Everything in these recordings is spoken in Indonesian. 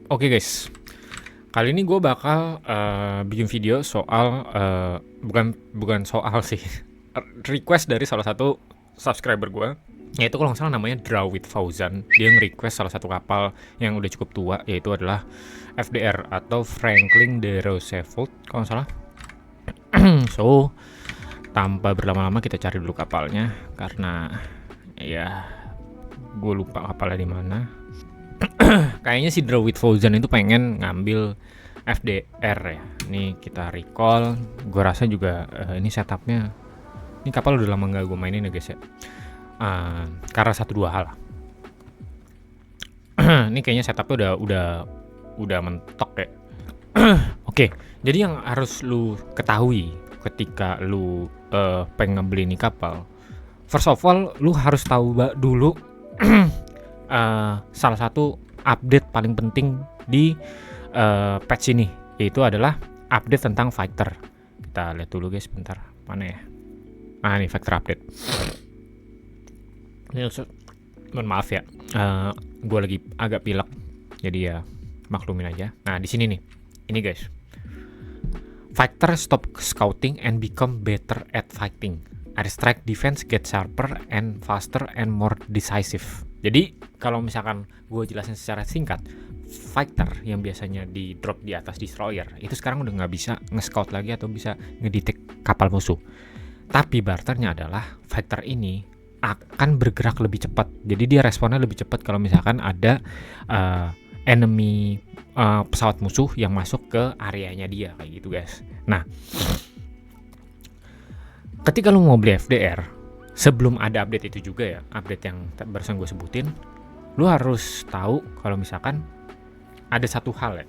Oke guys, kali ini gue bakal bikin video soal bukan soal sih, request dari salah satu subscriber gue, yaitu kalau nggak salah namanya Draw with Fauzan. Dia nge-request salah satu kapal yang udah cukup tua, yaitu adalah FDR atau Franklin de Roosevelt kalau nggak salah. So, tanpa berlama-lama kita cari dulu kapalnya, karena ya gue lupa kapalnya di mana. Kayaknya si Draw with Fauzan itu pengen ngambil FDR ya. Ini kita recall. Gue rasa juga ini setupnya. Ini kapal udah lama nggak gue mainin ya guys ya. Karena satu dua hal. Ini kayaknya setupnya udah mentok ya. Oke, jadi yang harus lu ketahui ketika lu pengen ngebeli ini kapal, first of all lu harus tahu dulu salah satu update paling penting di patch ini, yaitu adalah update tentang fighter. Kita lihat dulu guys, bentar, mana ya? Ini fighter update. Ini mohon maaf ya, gue lagi agak pilek, jadi ya maklumin aja. Nah di sini nih, ini guys, fighter stop scouting and become better at fighting. Airstrike defense get sharper and faster and more decisive. Jadi kalau misalkan gue jelasin secara singkat, fighter yang biasanya di drop di atas destroyer itu sekarang udah nggak bisa nge-scout lagi atau bisa ngedetect kapal musuh. Tapi barternya adalah fighter ini akan bergerak lebih cepat. Jadi dia responnya lebih cepat kalau misalkan ada enemy pesawat musuh yang masuk ke areanya dia kayak gitu guys. Nah, ketika lu mau beli FDR, sebelum ada update itu juga ya, update yang barusan gue sebutin, lu harus tahu kalau misalkan ada satu hal ya.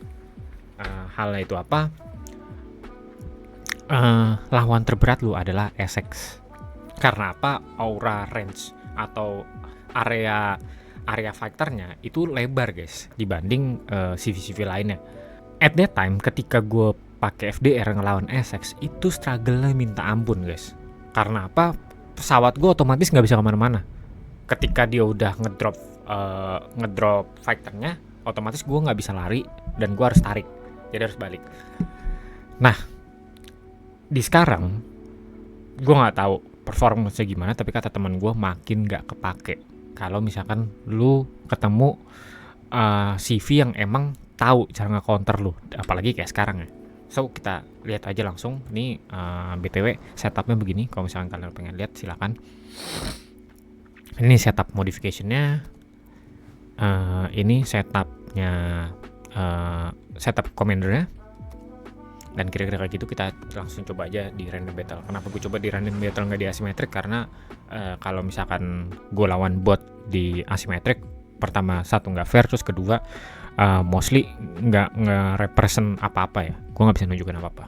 Halnya itu apa? Lawan terberat lu adalah Essex. Karena apa? Aura range atau area fighternya itu lebar guys dibanding CV-CV lainnya. At that time ketika gue pakai FDR ngelawan Essex itu struggle-nya minta ampun guys. Karena apa? Pesawat gue otomatis nggak bisa kemana-mana. Ketika dia udah ngedrop fighternya, otomatis gue nggak bisa lari dan gue harus tarik. Jadi harus balik. Nah, di sekarang gue nggak tahu performance-nya gimana, tapi kata teman gue makin nggak kepake. Kalau misalkan lu ketemu CV yang emang tahu cara nge-counter lu, apalagi kayak sekarang ya. So kita lihat aja langsung. Ini BTW setupnya begini. Kalau misalkan kalian pengen lihat silakan. Ini setup modificationnya. Ini setupnya, setup commandernya. Dan kira-kira kayak gitu. Kita langsung coba aja di random battle. Kenapa gue coba di random battle nggak di asymmetric? Karena kalau misalkan gue lawan bot di asymmetric, pertama satu nggak fair, terus kedua mostly nggak nge-represent apa-apa ya. Gue nggak bisa nunjukin apa-apa.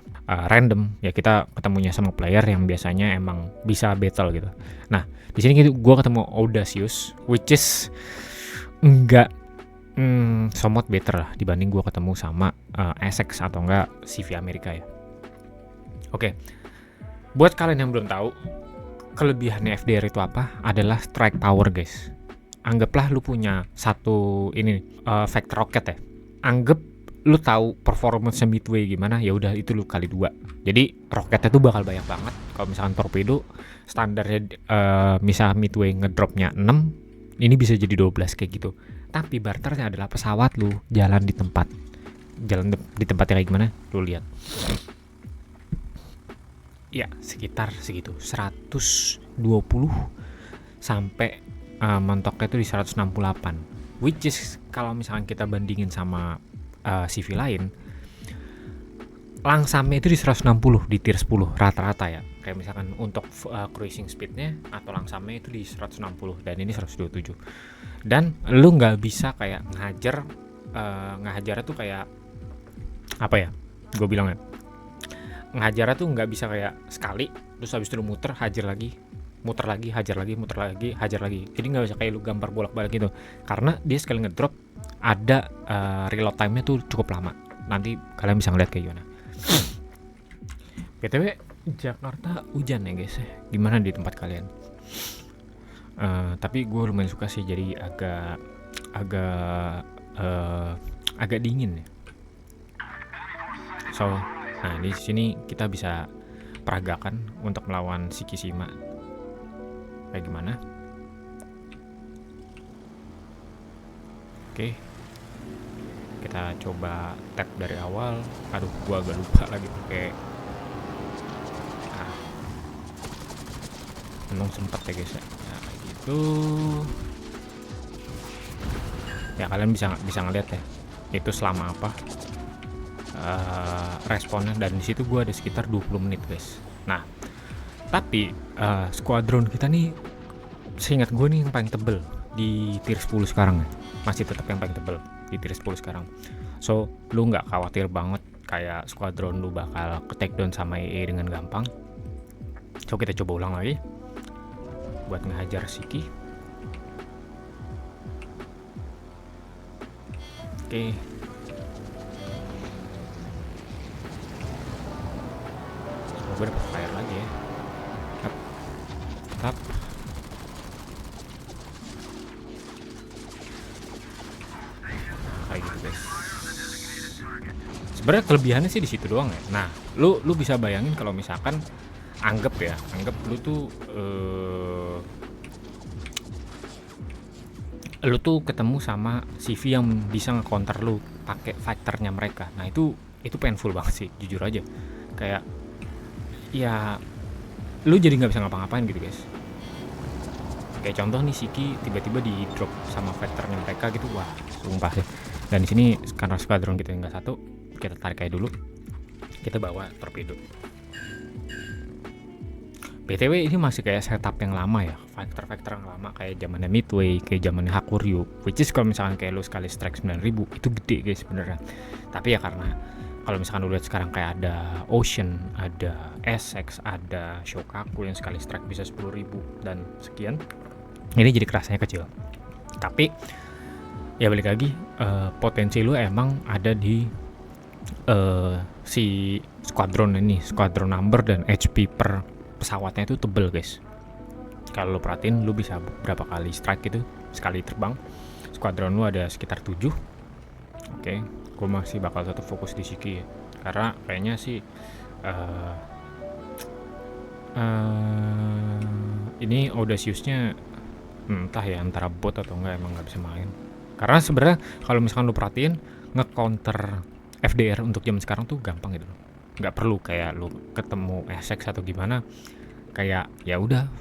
Random ya, kita ketemunya sama player yang biasanya emang bisa battle gitu. Nah di sini gue ketemu Audacious, which is nggak somewhat better lah dibanding gue ketemu sama Essex atau enggak CV Amerika ya. Oke, buat kalian yang belum tahu, kelebihannya FDR itu apa? Adalah strike power guys. Anggaplah lu punya satu ini vector rocket ya. Anggap lu tahu performance Midway gimana, ya udah itu lu kali 2. Jadi roketnya tuh bakal banyak banget. Kalau misalkan torpedo standarnya misal Midway ngedropnya 6, ini bisa jadi 12 kayak gitu. Tapi barternya adalah pesawat lu jalan di tempat. Jalan di tempatnya kayak gimana? Lu lihat. Ya, sekitar segitu. 120 sampai mentoknya itu di 168. Which is kalau misalkan kita bandingin sama CV lain, langsamnya itu di 160 di tier 10 rata-rata ya. Kayak misalkan untuk cruising speednya atau langsamnya itu di 160 dan ini 127. Dan lu nggak bisa kayak ngajarnya tuh kayak apa ya? Gue bilang ya, ngajarnya tuh nggak bisa kayak sekali terus habis itu lu muter hajar lagi, muter lagi, hajar lagi, muter lagi, hajar lagi. Jadi nggak bisa kayak lu gambar bolak-balik gitu. Karena dia sekali ngedrop ada reload time-nya tuh cukup lama. Nanti kalian bisa ngeliat kayak gimana. BTW Jakarta hujan ya guys. Gimana di tempat kalian? Tapi gue lumayan suka sih, jadi agak agak dingin ya. So, nah di sini kita bisa peragakan untuk melawan si Kishima. Kayak gimana? Oke. Kita coba tap dari awal. Aduh, gua agak lupa lagi pakai. Untung sempet ya guys ya. Nah, kayak gitu. Ya kalian bisa ngeliat ya. Itu selama apa responnya, dan di situ gue ada sekitar 20 menit guys. Nah tapi squadron kita nih seingat gue nih yang paling tebel di tier 10 sekarang ya, masih tetap yang paling tebel di tier 10 sekarang. So lu nggak khawatir banget kayak squadron lu bakal ke take down sama EE dengan gampang. So kita coba ulang lagi buat ngehajar Shiki. Oke. Gue dapet fire lagi ya. Tap. Kayak gitu guys. Sebenarnya kelebihannya sih di situ doang ya. Nah, lu bisa bayangin kalau misalkan anggap lu tuh lu tuh ketemu sama CV yang bisa nge-counter lu pakai fighternya mereka. Nah, itu painful banget sih, jujur aja. Kayak ya lu jadi nggak bisa ngapa-ngapain gitu guys. Kayak contoh nih Shiki tiba-tiba di drop sama fighternya mereka gitu, wah sumpah sih. Dan di sini karena squadron kita tinggal satu, kita tarik aja dulu, kita bawa torpedo. BTW ini masih kayak setup yang lama ya, fighter yang lama kayak zamannya Midway, kayak zamannya Hakuryu, which is kalau misalkan kayak lu sekali strike 9000 itu gede guys sebenarnya. Tapi ya karena kalau misalkan lu lihat sekarang kayak ada Ocean, ada Essex, ada Shokaku yang sekali strike bisa 10.000 dan sekian, ini jadi kerasanya kecil. Tapi ya balik lagi, potensi lu emang ada di si squadron ini, squadron number dan HP per pesawatnya itu tebel guys. Kalau lu perhatiin, lu bisa berapa kali strike gitu sekali terbang. Squadron lu ada sekitar 7. Oke, gue masih bakal tetap fokus di Shiki ya, karena kayaknya sih ini Audaciousnya entah ya, antara bot atau enggak emang nggak bisa main. Karena sebenarnya kalau misalkan lu perhatiin, nge-counter FDR untuk zaman sekarang tuh gampang gitu loh. Nggak perlu kayak lu ketemu Essex atau gimana, kayak ya udah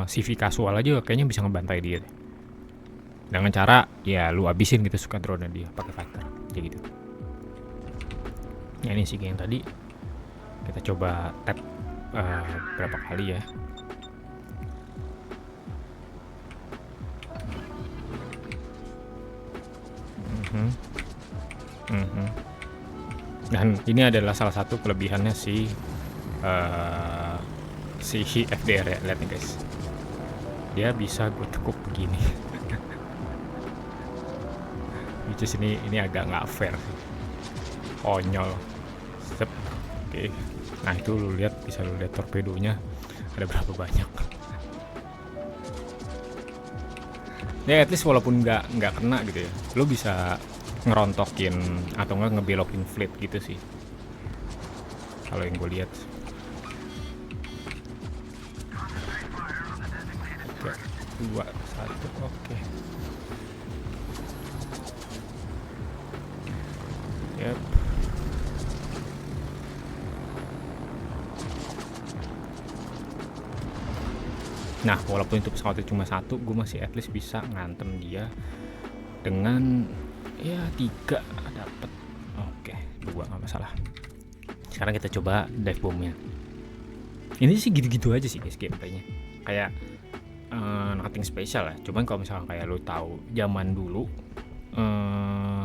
CV kasual aja kayaknya bisa ngebantai dia dengan cara ya lu abisin gitu squadronnya dia pakai fighter kayak gitu. Ya ini sih yang tadi kita coba tap berapa kali ya. Dan ini adalah salah satu kelebihannya si FDR ya, lihat nih guys, dia bisa gue tekuk begini. Which is ini agak nggak fair sih, konyol. Oke. Nah itu lu lihat, bisa lu lihat torpedonya ada berapa banyak. Ya at least walaupun nggak kena gitu ya, lu bisa ngerontokin atau enggak ngebelokin fleet gitu sih kalau yang gue lihat. 3, 2, 1, oke. Yep. Nah walaupun itu pesawatnya cuma satu, gue masih at least bisa ngantem dia dengan ya 3 dapet. Oke, 2 nggak masalah. Sekarang kita coba dive bomnya. Ini sih gitu-gitu aja sih guys gameplaynya, kayak nothing special ya. Cuman kalau misalnya kayak lo tahu zaman dulu,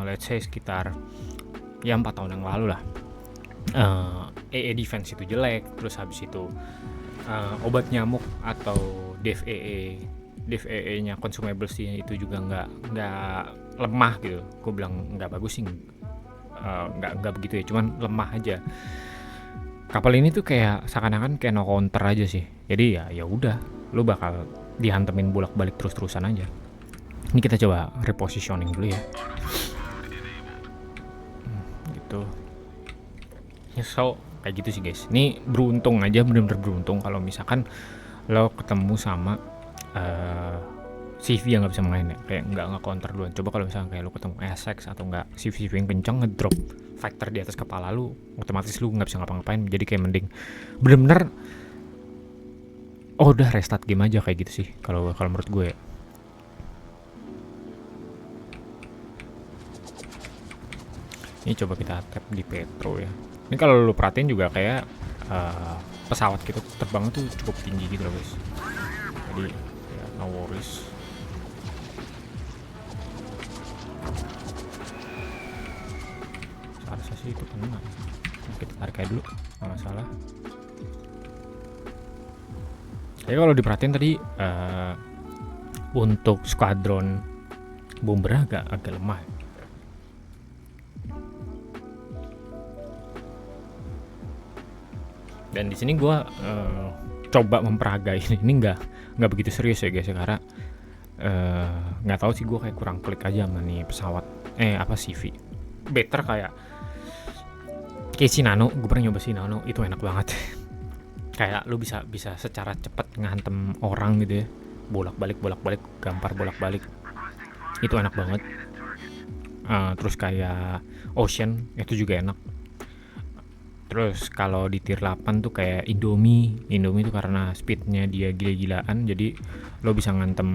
let's say sekitar ya 4 tahun yang lalu lah, EE defense itu jelek, terus habis itu obat nyamuk atau dev EE nya consumables itu juga nggak lemah gitu. Gue bilang nggak bagus sih, nggak begitu ya, cuman lemah aja. Kapal ini tuh kayak seakan-akan kayak no counter aja sih. Jadi ya udah, lu bakal dihantemin bolak-balik terus-terusan aja. Ini kita coba repositioning dulu ya. gitu. So kayak gitu sih guys. Ini beruntung aja, bener-bener beruntung kalau misalkan lo ketemu sama CV yang nggak bisa main ya, kayak nggak counter duluan. Coba kalau misalkan kayak lo ketemu Essex atau nggak CV yang kencang ngedrop fighter di atas kepala lu, otomatis lu nggak bisa ngapa-ngapain. Jadi kayak mending bener-bener udah restart game aja kayak gitu sih kalau menurut gue ya. Ini coba kita tap di Petro ya. Ini kalau lu perhatiin juga kayak pesawat kita terbang tuh cukup tinggi gitu loh guys. Jadi ya, no worries. Seharusnya sih itu kena. Kita tarik aja dulu, nggak masalah. Jadi kalau diperhatiin tadi untuk skuadron bomber agak lemah. Dan di sini gue coba memperagai ini nggak begitu serius ya guys ya, karena nggak tahu sih, gue kayak kurang klik aja sama nih pesawat CV. Better kayak Sinano, gue pernah nyoba Sinano, itu enak banget. Kayak lu bisa secara cepat ngantem orang gitu ya, bolak-balik gampar bolak-balik, itu enak banget. Terus kayak Ocean itu juga enak. Terus kalau di tier 8 tuh kayak Indomie itu karena speednya dia gila-gilaan, jadi lo bisa ngantem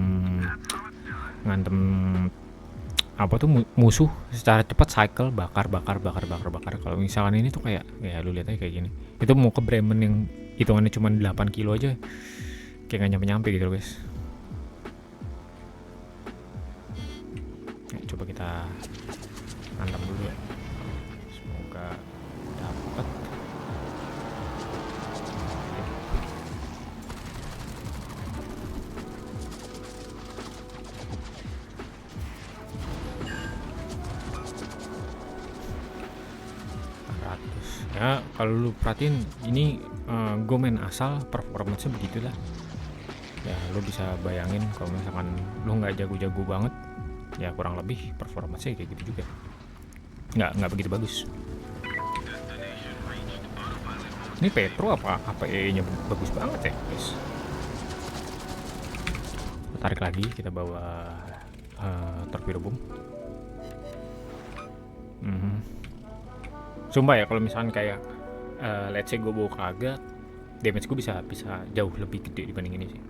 apa tuh musuh secara cepat, cycle bakar. Kalau misalkan ini tuh kayak ya lu lihat aja kayak gini, itu mau ke Bremen yang hitungannya cuma 8 kilo aja kayak gak nyampe gitu loh guys. Coba kita ngantem dulu ya, semoga dapat. Ya kalau lu perhatiin ini gue main asal, performance-nya begitulah ya. Lu bisa bayangin kalau misalkan lu nggak jago-jago banget ya, kurang lebih performance-nya kayak gitu juga, nggak begitu bagus. Ini Petro apa nya bagus banget ya guys. Tarik lagi, kita bawa torpedo boom. Sumpah ya, kalau misalkan kayak let's say gue bawa kagak, damage gue bisa jauh lebih gede dibanding ini sih.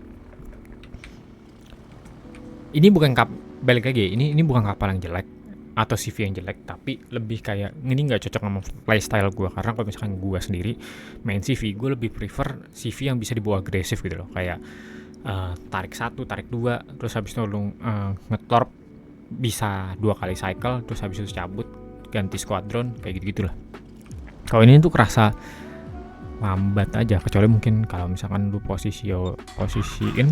Ini bukan balik lagi, ini bukan kapal yang jelek atau CV yang jelek, tapi lebih kayak ini nggak cocok sama playstyle gue. Karena kalau misalkan gue sendiri main CV, gue lebih prefer CV yang bisa dibawa agresif gitu loh, kayak tarik 1, tarik 2, terus habis itu lu ngetorp bisa 2 kali cycle, terus habis itu cabut ganti squadron kayak gitu lah. Kalau ini tuh kerasa lambat aja, kecuali mungkin kalau misalkan lu posisiin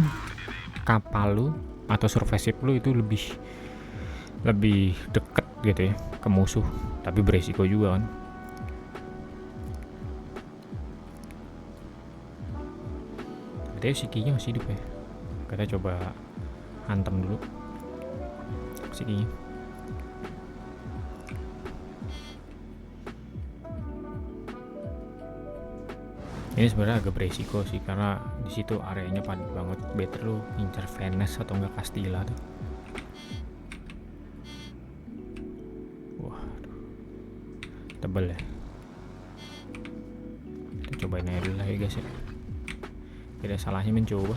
kapal lu atau surface ship lu itu lebih deket gitu ya ke musuh, tapi beresiko juga kan. Katanya Sikinya masih hidup ya, kita coba hantam dulu Sikinya. Ini sebenarnya agak beresiko sih, karena di situ areanya padat banget. Better lu incer Venice atau enggak Castilla tuh. Wah, tebel ya. Kita cobain aja dulu lah ya guys ya. Tidak salahnya mencoba.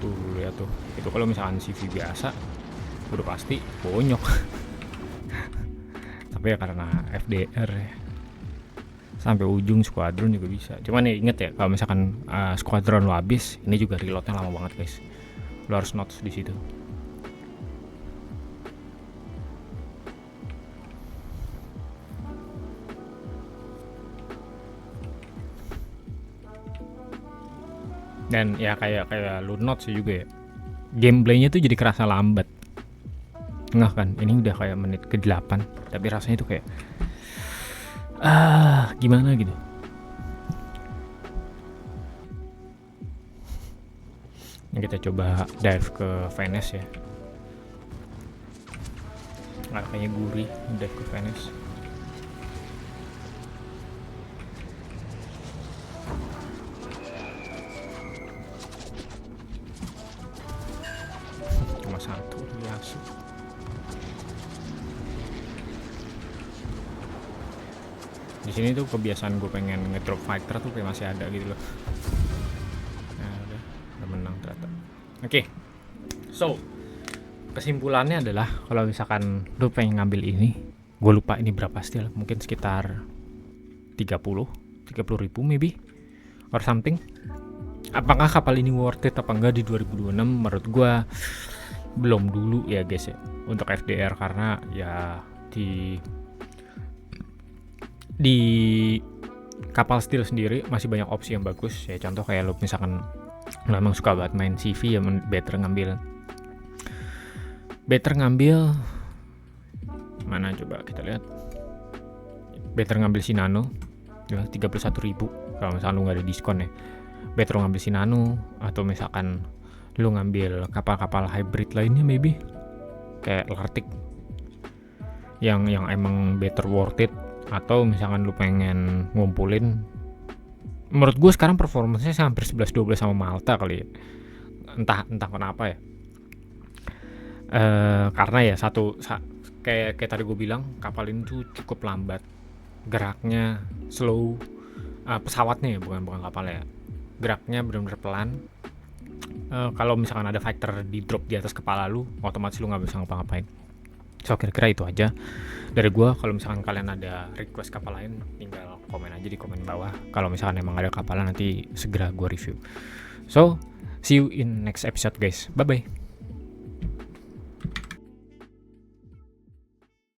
Dulu ya tuh, itu kalau misalkan CV biasa udah pasti bonyok. Tapi ya karena FDR ya, sampai ujung squadron juga bisa. Cuman ya inget ya, kalau misalkan squadron lo habis, ini juga reloadnya lama banget guys. Lo harus notes di situ. Dan ya kayak lu notes juga ya, gameplaynya tuh jadi kerasa lambat. Enggak kan, ini udah kayak menit ke-8, tapi rasanya tuh kayak gimana gitu. Kita coba dive ke Venice ya. Nggak kayaknya gurih dive ke Venice. Cuma satu biasa. Di sini tuh kebiasaan gue pengen ngedrop fighter tuh kayak masih ada gitu loh. Nah udah menang ternyata. Oke. So kesimpulannya adalah kalau misalkan lu pengen ngambil ini, gue lupa ini berapa still, mungkin sekitar 30 ribu maybe or something. Apakah kapal ini worth it apa enggak di 2026? Menurut gue belum dulu ya guys ya untuk FDR, karena ya di kapal steel sendiri masih banyak opsi yang bagus ya. Contoh kayak lu misalkan lu emang suka banget main CV ya, better ngambil mana coba kita lihat. Better ngambil Shinano ya 31.000 kalau misalkan lu nggak ada diskon ya. Better ngambil Shinano, atau misalkan lu ngambil kapal-kapal hybrid lainnya maybe kayak Lartic yang emang better worth it. Atau misalkan lu pengen ngumpulin, menurut gue sekarang performanya hampir 11-12 sama Malta kali ya. Entah kenapa ya. Karena ya kayak tadi gue bilang, kapal ini tuh cukup lambat geraknya, slow. Pesawatnya ya, bukan kapalnya ya. Geraknya benar-benar pelan. Kalau misalkan ada fighter di drop di atas kepala lu, otomatis lu nggak bisa ngapa-ngapain. So kira-kira itu aja dari gue. Kalau misalkan kalian ada request kapal lain, tinggal komen aja di komen bawah. Kalau misalkan emang ada kapal nanti segera gue review. So see you in next episode guys, bye bye.